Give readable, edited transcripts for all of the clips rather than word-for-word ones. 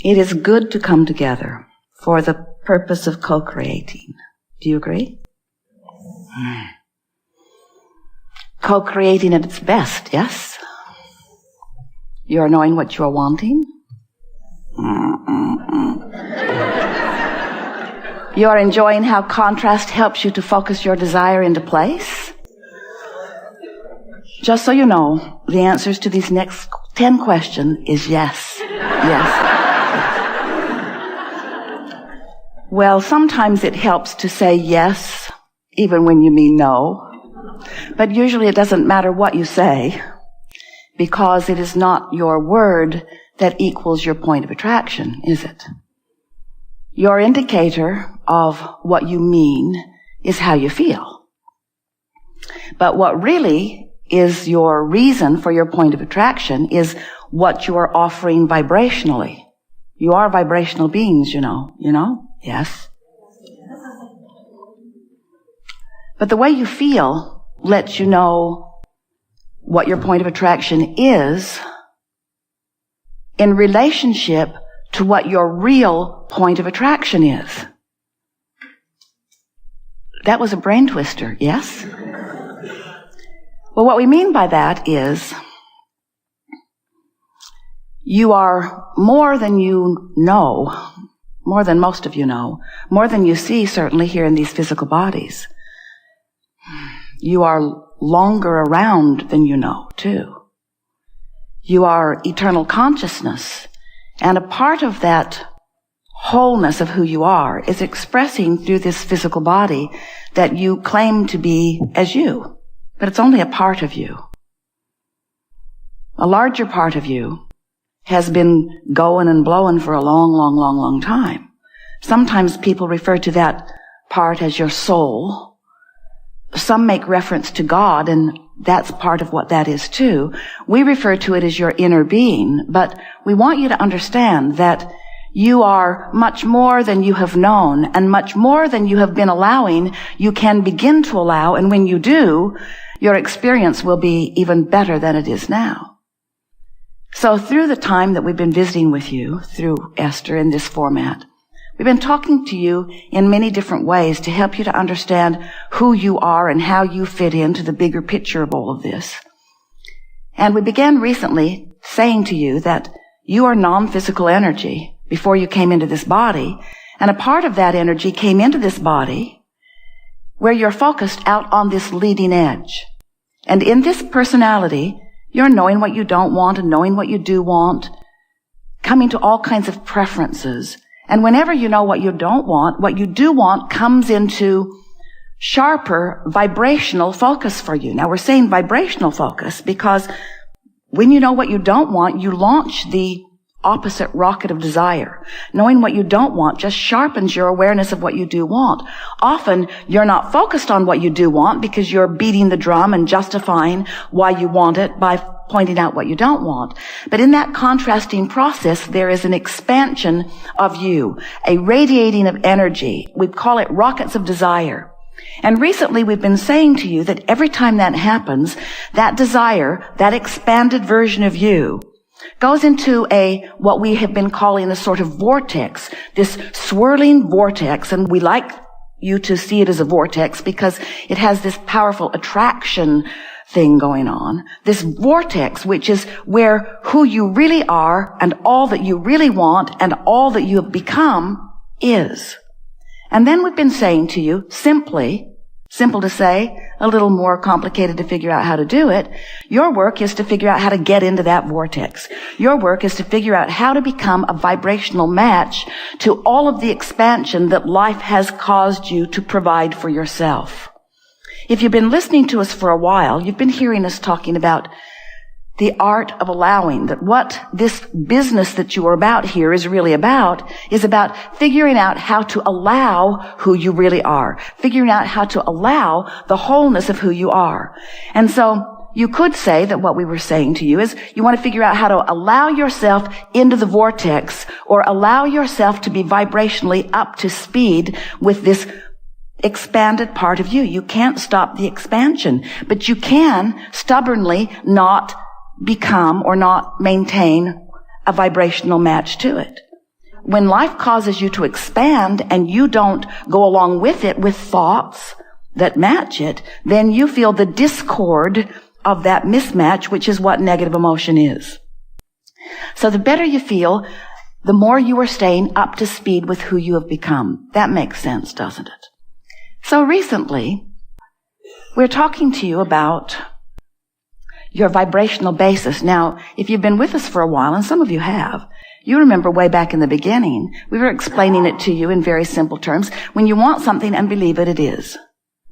It is good to come together for the purpose of co-creating. Do you agree? Co-creating at its best, yes? You are knowing what you are wanting. You are enjoying how contrast helps you to focus your desire into place. Just so you know, the answers to these next 10 questions is yes. Yes. Well, sometimes it helps to say yes, even when you mean no. But usually it doesn't matter what you say, because it is not your word that equals your point of attraction, is it? Your indicator of what you mean is how you feel. But what really is your reason for your point of attraction is what you are offering vibrationally. You are vibrational beings, you know. Yes. But the way you feel lets you know what your point of attraction is in relationship to what your real point of attraction is. That was a brain twister, yes? Well, what we mean by that is you are more than you know, more than most of you know, more than you see certainly here in these physical bodies. You are longer around than you know, too. You are eternal consciousness, and a part of that wholeness of who you are is expressing through this physical body that you claim to be as you, but it's only a part of you. A larger part of you has been going and blowing for a long time. Sometimes people refer to that part as your soul. Some make reference to God, and that's part of what that is too. We refer to it as your inner being, but we want you to understand that you are much more than you have known, and much more than you have been allowing, you can begin to allow, and when you do, your experience will be even better than it is now. So through the time that we've been visiting with you, through Esther in this format, we've been talking to you in many different ways to help you to understand who you are and how you fit into the bigger picture of all of this. And we began recently saying to you that you are non-physical energy before you came into this body, and a part of that energy came into this body where you're focused out on this leading edge. And in this personality, you're knowing what you don't want and knowing what you do want, coming to all kinds of preferences. And whenever you know what you don't want, what you do want comes into sharper vibrational focus for you. Now we're saying vibrational focus because when you know what you don't want, you launch the opposite rocket of desire. Knowing what you don't want just sharpens your awareness of what you do want. Often you're not focused on what you do want because you're beating the drum and justifying why you want it by pointing out what you don't want. But in that contrasting process, there is an expansion of you, a radiating of energy. We call it rockets of desire. And recently we've been saying to you that every time that happens, that desire, that expanded version of you, goes into what we have been calling a sort of vortex, this swirling vortex, and we like you to see it as a vortex because it has this powerful attraction thing going on. This vortex, which is where who you really are and all that you really want and all that you have become is. And then we've been saying to you, simple to say, a little more complicated to figure out how to do it. Your work is to figure out how to get into that vortex. Your work is to figure out how to become a vibrational match to all of the expansion that life has caused you to provide for yourself. If you've been listening to us for a while, you've been hearing us talking about the art of allowing, that what this business that you are about here is about figuring out how to allow who you really are, figuring out how to allow the wholeness of who you are. And so you could say that what we were saying to you is you want to figure out how to allow yourself into the vortex or allow yourself to be vibrationally up to speed with this expanded part of you. You can't stop the expansion, but you can stubbornly not become or not maintain a vibrational match to it. when life causes you to expand and you don't go along with it with thoughts that match it, then you feel the discord of that mismatch, which is what negative emotion is. So the better you feel, the more you are staying up to speed with who you have become. That makes sense, doesn't it? So recently, we're talking to you about your vibrational basis. Now, if you've been with us for a while, and some of you have, you remember way back in the beginning, we were explaining it to you in very simple terms. When you want something and believe it, it is.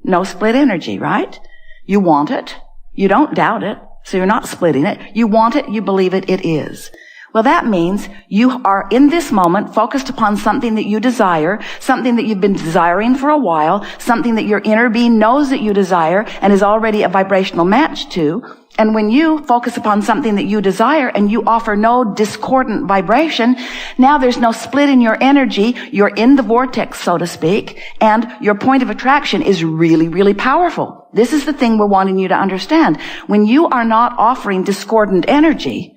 No split energy, right? You want it. You don't doubt it. So you're not splitting it. You want it. You believe it. It is. Well, that means you are in this moment focused upon something that you desire, something that you've been desiring for a while, something that your inner being knows that you desire and is already a vibrational match to. And when you focus upon something that you desire and you offer no discordant vibration, now there's no split in your energy. You're in the vortex, so to speak, and your point of attraction is really, really powerful. This is the thing we're wanting you to understand. When you are not offering discordant energy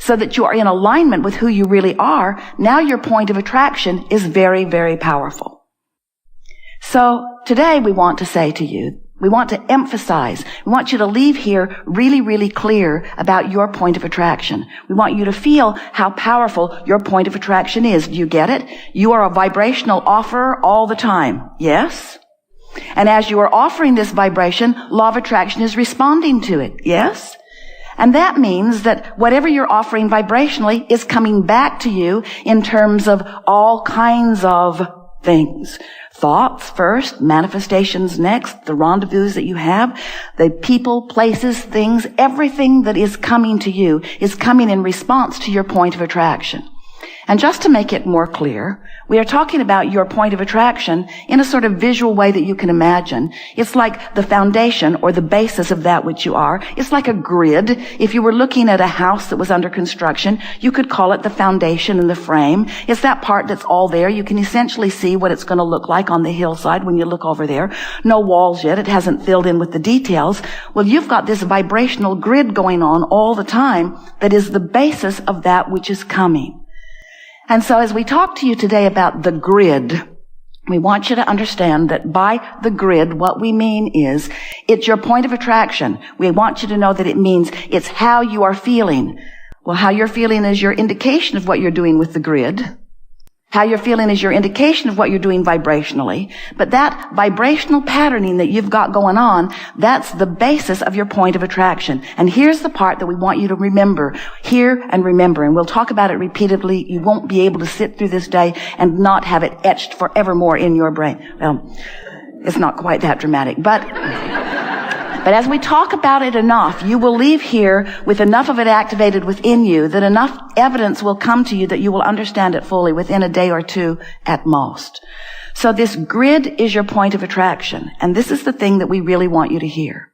so that you are in alignment with who you really are, now your point of attraction is very, very powerful. So today we want to say to you, we want to emphasize, we want you to leave here really, really clear about your point of attraction. We want you to feel how powerful your point of attraction is. Do you get it? You are a vibrational offerer all the time. Yes? And as you are offering this vibration, law of attraction is responding to it. Yes? And that means that whatever you're offering vibrationally is coming back to you in terms of all kinds of things. Thoughts first, manifestations next, the rendezvous that you have, the people, places, things, everything that is coming to you is coming in response to your point of attraction. And just to make it more clear, we are talking about your point of attraction in a sort of visual way that you can imagine. It's like the foundation or the basis of that which you are. It's like a grid. If you were looking at a house that was under construction, you could call it the foundation and the frame. It's that part that's all there. You can essentially see what it's going to look like on the hillside when you look over there. No walls yet. It hasn't filled in with the details. Well, you've got this vibrational grid going on all the time that is the basis of that which is coming. And so as we talk to you today about the grid, we want you to understand that by the grid, what we mean is it's your point of attraction. We want you to know that it means it's how you are feeling. Well, how you're feeling is your indication of what you're doing with the grid. How you're feeling is your indication of what you're doing vibrationally. But that vibrational patterning that you've got going on, that's the basis of your point of attraction. And here's the part that we want you to remember. Hear and remember. And we'll talk about it repeatedly. You won't be able to sit through this day and not have it etched forevermore in your brain. Well, it's not quite that dramatic. But as we talk about it enough, you will leave here with enough of it activated within you that enough evidence will come to you that you will understand it fully within a day or two at most. So this grid is your point of attraction. And this is the thing that we really want you to hear.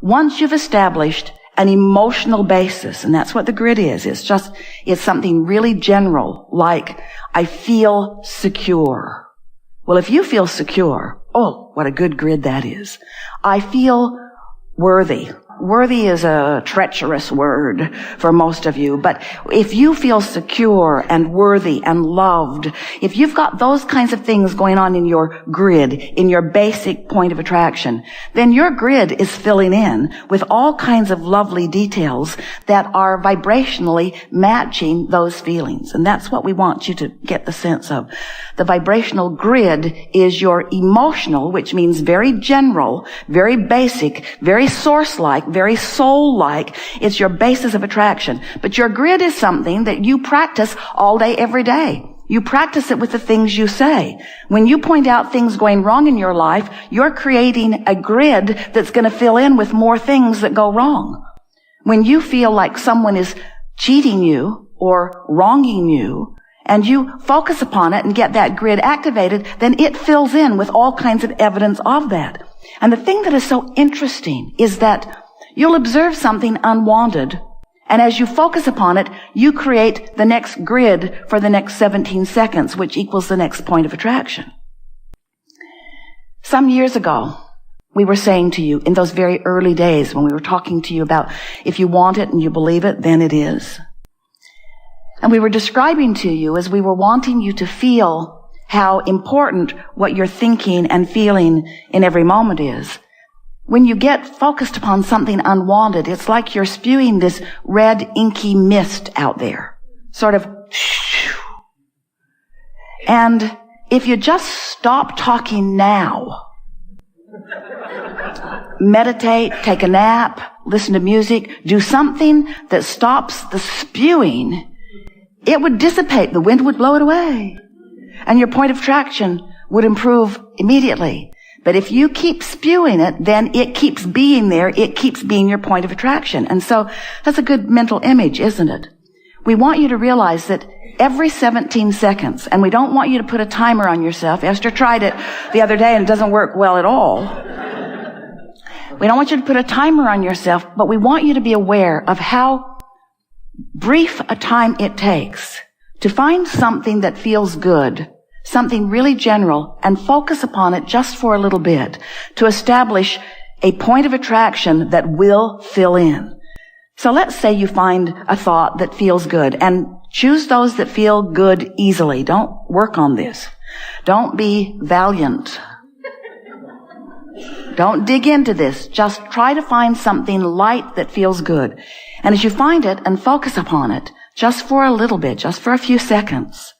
Once you've established an emotional basis, and that's what the grid is. It's something really general, like, I feel secure. Well, if you feel secure, oh, what a good grid that is. I feel worthy. Worthy is a treacherous word for most of you, but if you feel secure and worthy and loved, if you've got those kinds of things going on in your grid, in your basic point of attraction, then your grid is filling in with all kinds of lovely details that are vibrationally matching those feelings. And that's what we want you to get the sense of. The vibrational grid is your emotional, which means very general, very basic, very source-like, very soul-like. It's your basis of attraction. But your grid is something that you practice all day, every day. You practice it with the things you say. When you point out things going wrong in your life, you're creating a grid that's going to fill in with more things that go wrong. When you feel like someone is cheating you or wronging you, and you focus upon it and get that grid activated, then it fills in with all kinds of evidence of that. And the thing that is so interesting is that you'll observe something unwanted, and as you focus upon it, you create the next grid for the next 17 seconds, which equals the next point of attraction. Some years ago, we were saying to you in those very early days when we were talking to you about if you want it and you believe it, then it is. And we were describing to you as we were wanting you to feel how important what you're thinking and feeling in every moment is. When you get focused upon something unwanted, it's like you're spewing this red, inky mist out there. Sort of, and if you just stop talking now, meditate, take a nap, listen to music, do something that stops the spewing, it would dissipate. The wind would blow it away. And your point of attraction would improve immediately. But if you keep spewing it, then it keeps being there. It keeps being your point of attraction. And so that's a good mental image, isn't it? We want you to realize that every 17 seconds, and we don't want you to put a timer on yourself. Esther tried it the other day and it doesn't work well at all. We don't want you to put a timer on yourself, but we want you to be aware of how brief a time it takes to find something that feels good, something really general, and focus upon it just for a little bit to establish a point of attraction that will fill in. So let's say you find a thought that feels good, and choose those that feel good easily. Don't work on this. Don't be valiant. Don't dig into this. Just try to find something light that feels good. And as you find it and focus upon it, just for a little bit, just for a few seconds,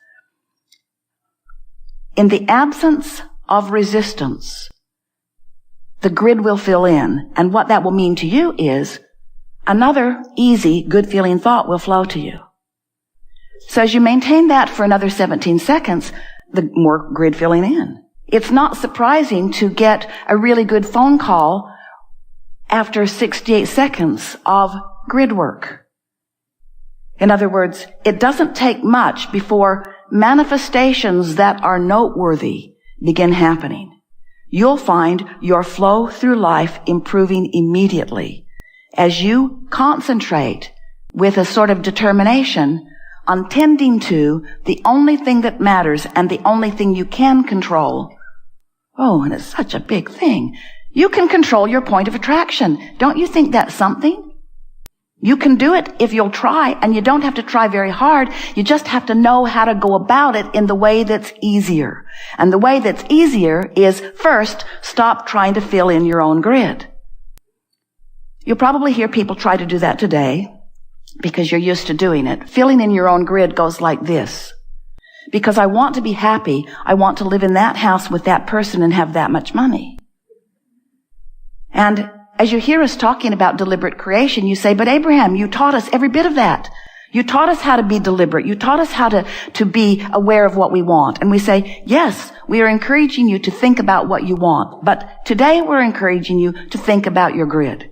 in the absence of resistance, the grid will fill in. And what that will mean to you is another easy, good-feeling thought will flow to you. So as you maintain that for another 17 seconds, the more grid filling in. It's not surprising to get a really good phone call after 68 seconds of grid work. In other words, it doesn't take much before manifestations that are noteworthy begin happening. You'll find your flow through life improving immediately as you concentrate with a sort of determination on tending to the only thing that matters and the only thing you can control. Oh, and it's such a big thing. You can control your point of attraction. Don't you think that's something? You can do it if you'll try, and you don't have to try very hard. You just have to know how to go about it in the way that's easier. And the way that's easier is, first, stop trying to fill in your own grid. You'll probably hear people try to do that today because you're used to doing it. Filling in your own grid goes like this. Because I want to be happy, I want to live in that house with that person and have that much money. And as you hear us talking about deliberate creation, you say, but Abraham, you taught us every bit of that. You taught us how to be deliberate. You taught us how to be aware of what we want. And we say, yes, we are encouraging you to think about what you want. But today we're encouraging you to think about your grid.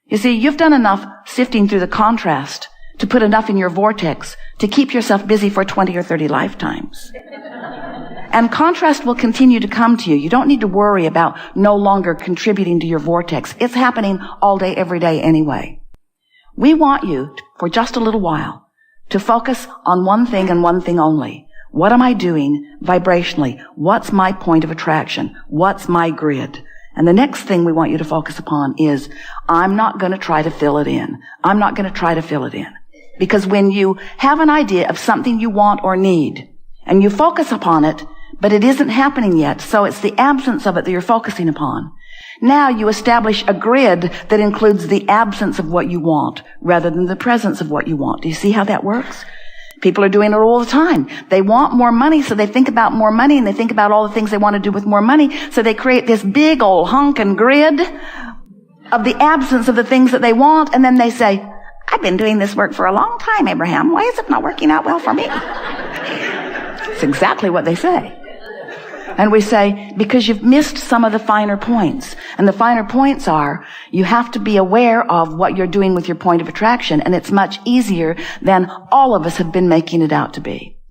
You see, you've done enough sifting through the contrast to put enough in your vortex to keep yourself busy for 20 or 30 lifetimes. And contrast will continue to come to you. You don't need to worry about no longer contributing to your vortex. It's happening all day, every day anyway. We want you, for just a little while, to focus on one thing and one thing only. What am I doing vibrationally? What's my point of attraction? What's my grid? And the next thing we want you to focus upon is, I'm not going to try to fill it in. I'm not going to try to fill it in. Because when you have an idea of something you want or need, and you focus upon it, but it isn't happening yet, so it's the absence of it that you're focusing upon. Now you establish a grid that includes the absence of what you want, rather than the presence of what you want. Do you see how that works? People are doing it all the time. They want more money, so they think about more money, and they think about all the things they want to do with more money, so they create this big old hunkin' grid of the absence of the things that they want, and then they say, I've been doing this work for a long time, Abraham. Why is it not working out well for me? It's exactly what they say. And we say, because you've missed some of the finer points. And the finer points are, you have to be aware of what you're doing with your point of attraction, and it's much easier than all of us have been making it out to be.